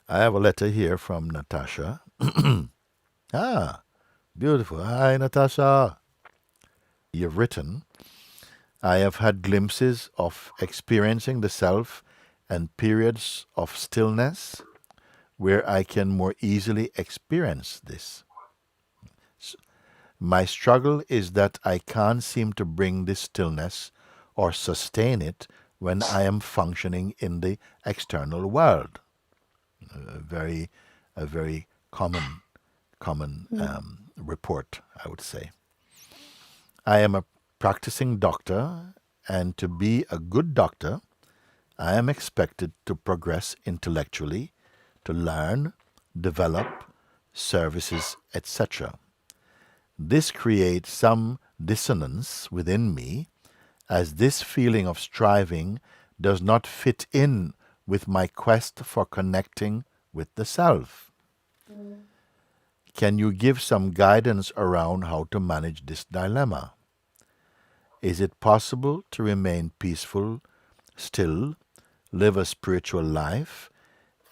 I have a letter here from Natasha. Ah, beautiful. Hi, Natasha. You've written, I have had glimpses of experiencing the self and periods of stillness where I can more easily experience this. My struggle is that I can't seem to bring this stillness or sustain it when I am functioning in the external world. A very, a very common report, I would say. I am a practicing doctor, and to be a good doctor, I am expected to progress intellectually, to learn, develop services, etc. This creates some dissonance within me, as this feeling of striving does not fit in with my quest for connecting with the self. Can you give some guidance around how to manage this dilemma? Is it possible to remain peaceful, still, live a spiritual life,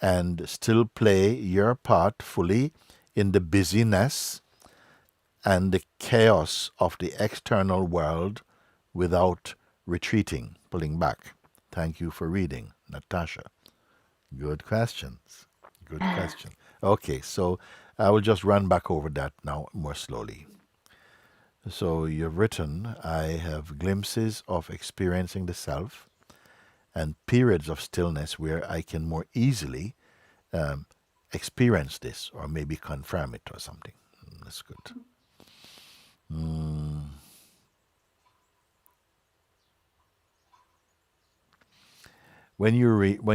and still play your part fully in the busyness and the chaos of the external world without retreating, pulling back? Thank you for reading, Natasha. Good questions. Good question. Okay, so I will just run back over that now more slowly. So you've written, I have glimpses of experiencing the self and periods of stillness where I can more easily experience this or maybe confirm it or something. That's good. When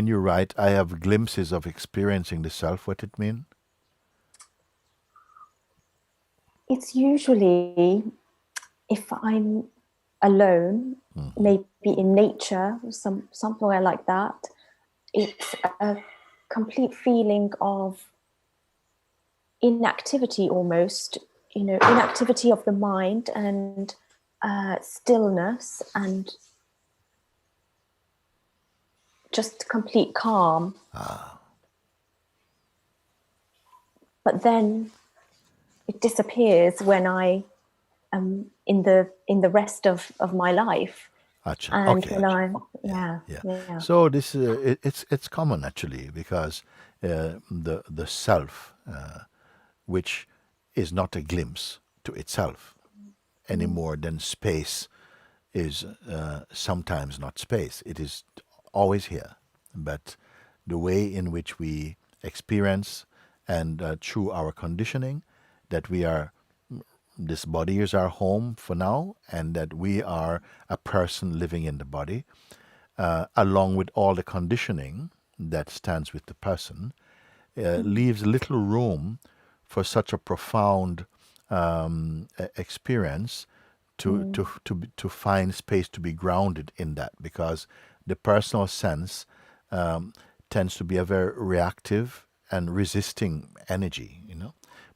you write, I have glimpses of experiencing the self, what it mean? It's usually if I'm alone, maybe in nature, somewhere like that. It's a complete feeling of inactivity almost, inactivity of the mind and stillness and just complete calm. But then it disappears when I am in the rest of my life. Achha. And Okay. when I'm Yeah. So this it's common actually, because the self, which is not a glimpse to itself any more than space is sometimes not space. It is always here, but the way in which we experience and through our conditioning that we are, this body is our home for now, and that we are a person living in the body, along with all the conditioning that stands with the person, leaves little room for such a profound experience to find space to be grounded in that, because the personal sense tends to be a very reactive and resisting energy,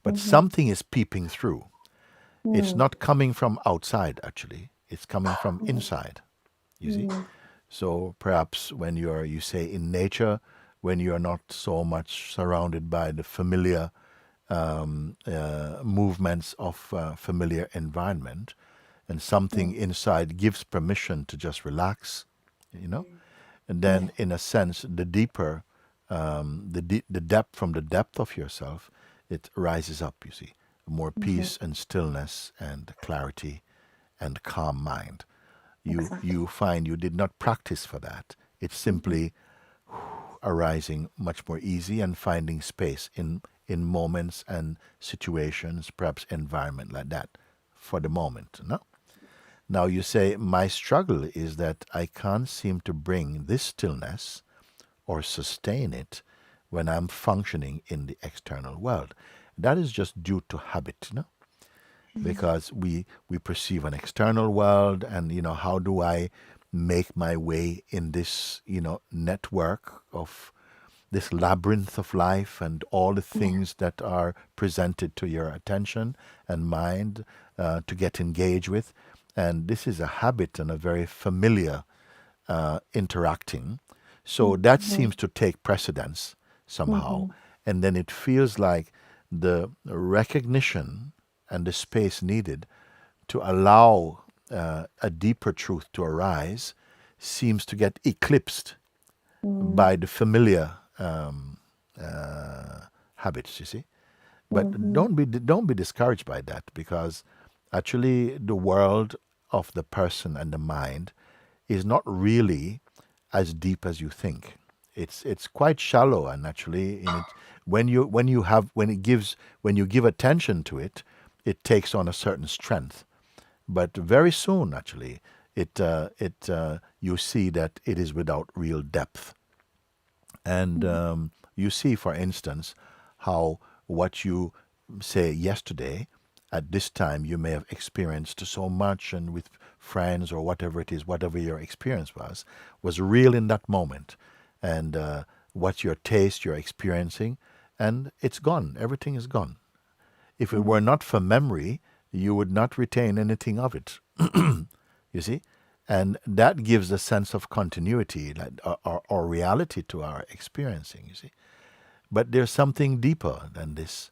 But something is peeping through. It's not coming from outside, actually. It's coming from inside, you see. So perhaps when you say in nature, when you're not so much surrounded by the familiar movements of familiar environment, and something inside gives permission to just relax, and then in a sense, the deeper, the depth, from the depth of yourself, it rises up, you see, more peace and stillness and clarity and calm mind. You find you did not practice for that. It's simply arising much more easy and finding space in moments and situations, perhaps environment like that, for the moment. No? Now you say, my struggle is that I can't seem to bring this stillness or sustain it when I'm functioning in the external world. That is just due to habit, because we perceive an external world, and how do I make my way in this network of this labyrinth of life and all the things that are presented to your attention and mind to get engaged with. And this is a habit and a very familiar interacting. So that seems to take precedence. somehow. And then it feels like the recognition and the space needed to allow a deeper truth to arise seems to get eclipsed by the familiar habits, you see. But don't be discouraged by that, because actually the world of the person and the mind is not really as deep as you think. It's quite shallow, and actually in it, when you give attention to it, it takes on a certain strength. But very soon, actually, you see that it is without real depth. And you see, for instance, how what you say yesterday, at this time you may have experienced so much, and with friends or whatever it is, whatever your experience was real in that moment. And what your taste, you're experiencing, and it's gone. Everything is gone. If it were not for memory, you would not retain anything of it. You see? And that gives a sense of continuity, like, or reality to our experiencing, you see. But there's something deeper than this,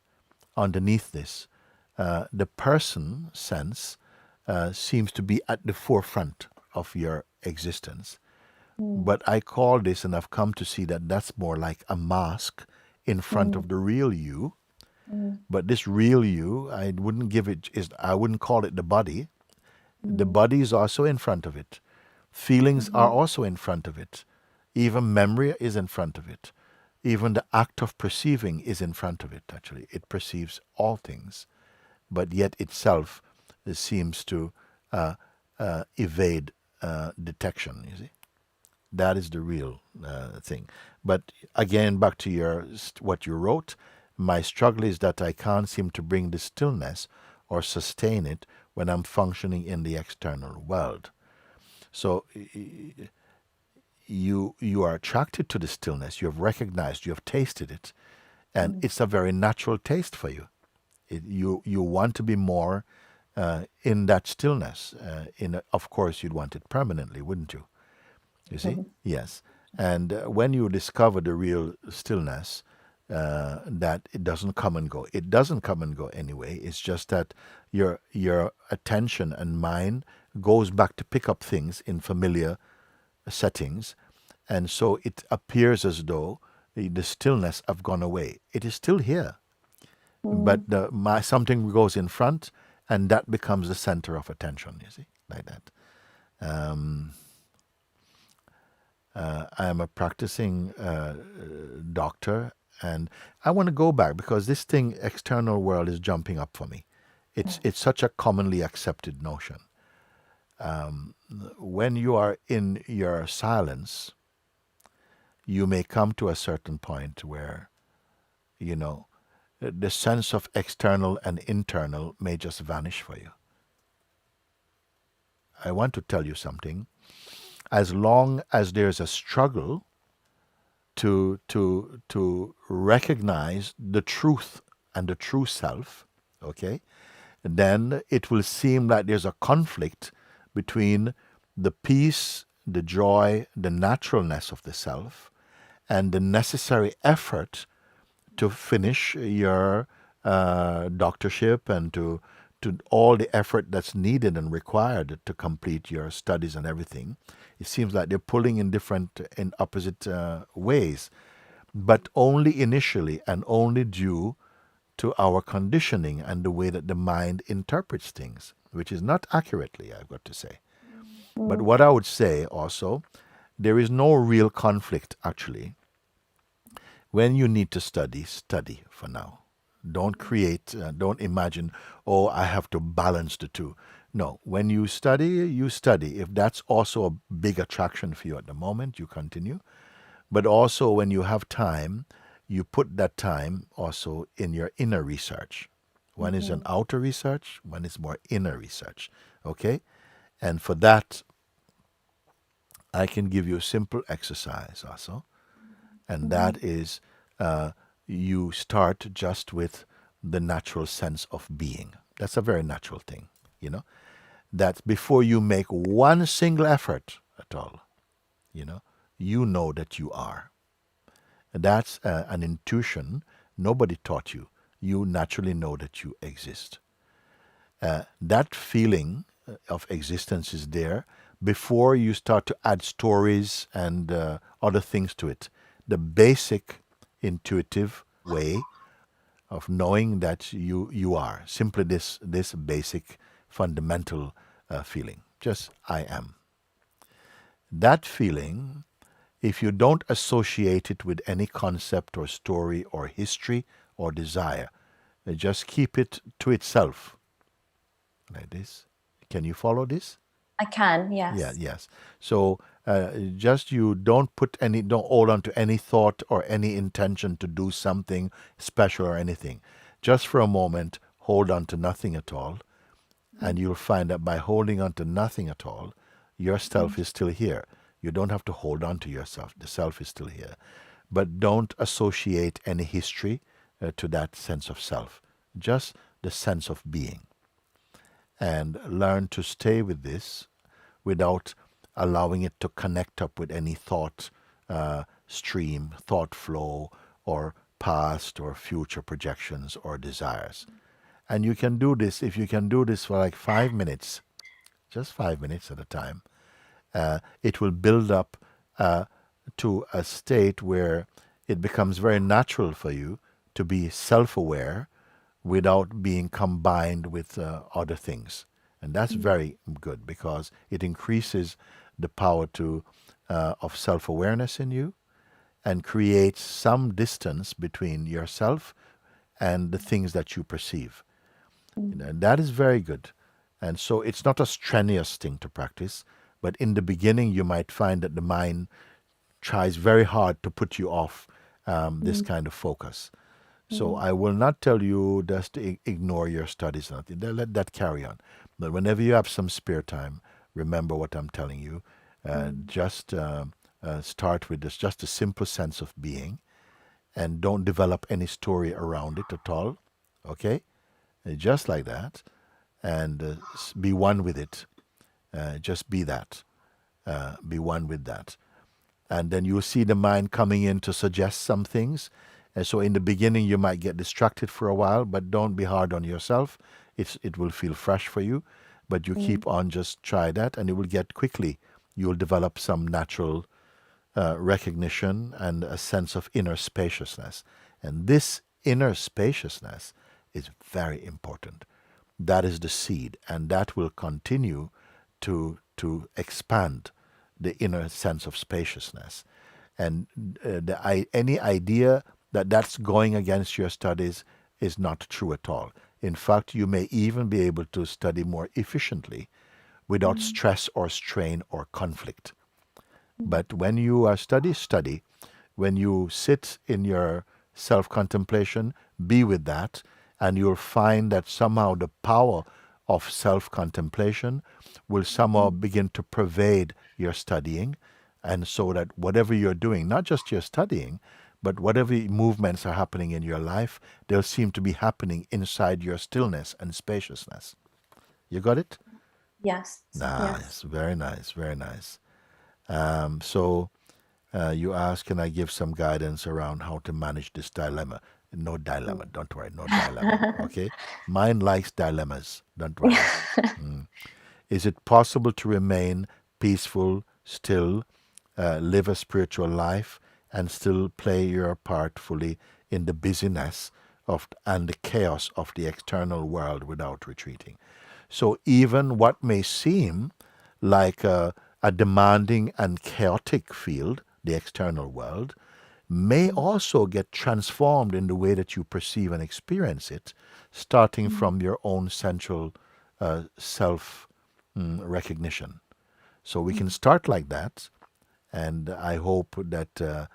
underneath this. The person sense seems to be at the forefront of your existence. But I call this, and I've come to see that that's more like a mask in front of the real you. But this real you, I wouldn't call it the body. The body is also in front of it. Feelings are also in front of it. Even memory is in front of it. Even the act of perceiving is in front of it, actually. It perceives all things, but yet itself seems to evade detection, you see. That is the real thing. But again, back to what you wrote, my struggle is that I can't seem to bring the stillness or sustain it when I'm functioning in the external world. So you are attracted to the stillness. You have recognized, you have tasted it, and it's a very natural taste for you. You want to be more in that stillness. Of course, you'd want it permanently, wouldn't you? You see? Yes. And when you discover the real stillness, that it doesn't come and go. It doesn't come and go anyway. It's just that your attention and mind goes back to pick up things in familiar settings, and so it appears as though the stillness have gone away. It is still here, but something goes in front, and that becomes the center of attention. You see, like that. I am a practicing doctor, and I want to go back because this thing, external world, is jumping up for me. It's such a commonly accepted notion. When you are in your silence, you may come to a certain point where, the sense of external and internal may just vanish for you. I want to tell you something. As long as there's a struggle to recognize the truth and the true self, okay, then it will seem like there's a conflict between the peace, the joy, the naturalness of the self, and the necessary effort to finish your doctorship and to all the effort that's needed and required to complete your studies and everything. It seems like they're pulling in opposite ways, but only initially and only due to our conditioning and the way that the mind interprets things, which is not accurately, I've got to say. But what I would say also, there is no real conflict actually. When you need to study for now. Don't don't imagine, I have to balance the two. No, when you study, you study. If that's also a big attraction for you at the moment, you continue. But also when you have time, you put that time also in your inner research. One is an outer research, one is more inner research. Okay? And for that, I can give you a simple exercise also. And that is you start just with the natural sense of being. That's a very natural thing, that before you make one single effort at all, you know that you are. That's an intuition. Nobody taught you. You naturally know that you exist. That feeling of existence is there before you start to add stories and other things to it. The basic intuitive way of knowing that you are simply this basic fundamental feeling. Just I am. That feeling, if you don't associate it with any concept or story or history or desire, just keep it to itself. Like this. Can you follow this? I can, yes. Yeah, yes. So just you don't hold on to any thought or any intention to do something special or anything. Just for a moment, hold on to nothing at all. And you'll find that by holding on to nothing at all, yourself is still here. You don't have to hold on to yourself. The self is still here. But don't associate any history to that sense of self. Just the sense of being. And learn to stay with this without allowing it to connect up with any thought stream, thought flow, or past or future projections or desires. And you can do this, if you can do this for like 5 minutes, just 5 minutes at a time, it will build up to a state where it becomes very natural for you to be self-aware without being combined with other things. And that's very good because it increases the power of self-awareness in you and creates some distance between yourself and the things that you perceive. And that is very good. And so it's not a strenuous thing to practice, but in the beginning you might find that the mind tries very hard to put you off this kind of focus. So I will not tell you just to ignore your studies. Nothing. Let that carry on. But whenever you have some spare time, remember what I'm telling you. Just start with this, just a simple sense of being, and don't develop any story around it at all. Okay? Just like that. And be one with it. Just be that. Be one with that. And then you'll see the mind coming in to suggest some things. And so in the beginning, you might get distracted for a while, but don't be hard on yourself. It will feel fresh for you, but you keep on, just try that, and it will get quickly. You'll develop some natural recognition and a sense of inner spaciousness. And this inner spaciousness is very important. That is the seed, and that will continue to expand the inner sense of spaciousness. And any idea that that's going against your studies is not true at all. In fact, you may even be able to study more efficiently without stress or strain or conflict. But when you are study, when you sit in your self-contemplation, be with that, and you'll find that somehow the power of self-contemplation will somehow begin to pervade your studying, and so that whatever you're doing, not just your studying, but whatever movements are happening in your life, they'll seem to be happening inside your stillness and spaciousness. You got it? Yes. Nice. Yes. Very nice. Very nice. So you ask, can I give some guidance around how to manage this dilemma? No dilemma. Don't worry. No dilemma. Okay? Mind likes dilemmas. Don't worry. Is it possible to remain peaceful, still, live a spiritual life, and still play your part fully in the busyness and the chaos of the external world without retreating? So even what may seem like a demanding and chaotic field, the external world, may also get transformed in the way that you perceive and experience it, starting from your own central self recognition. So we can start like that, and I hope that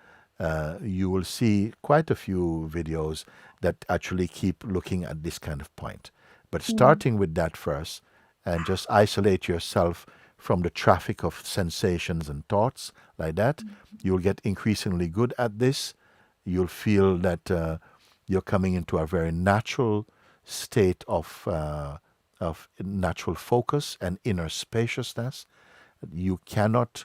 you will see quite a few videos that actually keep looking at this kind of point. But starting with that first, and just isolate yourself from the traffic of sensations and thoughts like that, you'll get increasingly good at this. You'll feel that you're coming into a very natural state of natural focus and inner spaciousness. You cannot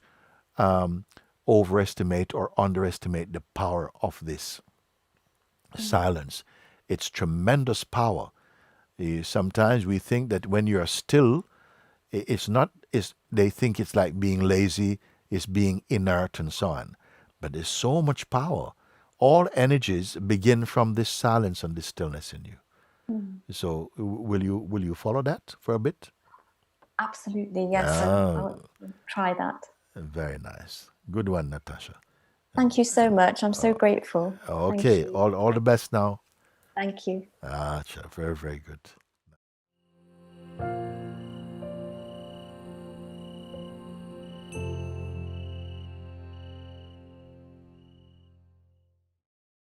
overestimate or underestimate the power of this silence. It's tremendous power. Sometimes we think that when you are still, it's not. They think it's like being lazy, it's being inert and so on. But there's so much power. All energies begin from this silence and this stillness in you. So will you follow that for a bit? Absolutely, yes. I'll try that. Very nice. Good one, Natasha. Thank you so much. I'm so grateful. Okay, all the best now. Thank you. Very, very good.